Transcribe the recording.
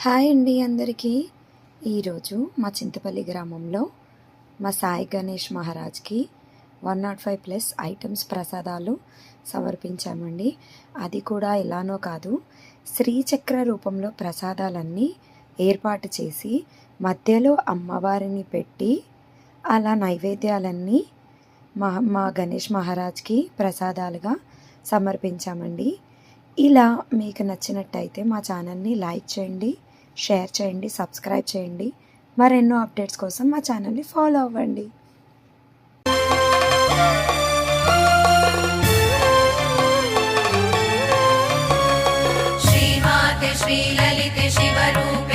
Hi అండి అందరికీ. ఈరోజు మా చింతపల్లి గ్రామంలో మా సాయి గణేష్ మహారాజ్కి 105+ ఐటమ్స్ ప్రసాదాలు సమర్పించామండి. అది కూడా ఎలానో కాదు, శ్రీచక్ర రూపంలో ప్రసాదాలన్నీ ఏర్పాటు చేసి మధ్యలో అమ్మవారిని పెట్టి అలా నైవేద్యాలన్నీ మా గణేష్ మహారాజ్కి ప్రసాదాలుగా సమర్పించామండి. ఇలా మీకు నచ్చినట్టయితే మా ఛానల్ని లైక్ చేయండి, షేర్ చేయండి, సబ్స్క్రైబ్ చేయండి. మరెన్నో అప్డేట్స్ కోసం మా ఛానల్ని ఫాలో అవ్వండి. శ్రీమాతే శ్రీలలితే శివరూపే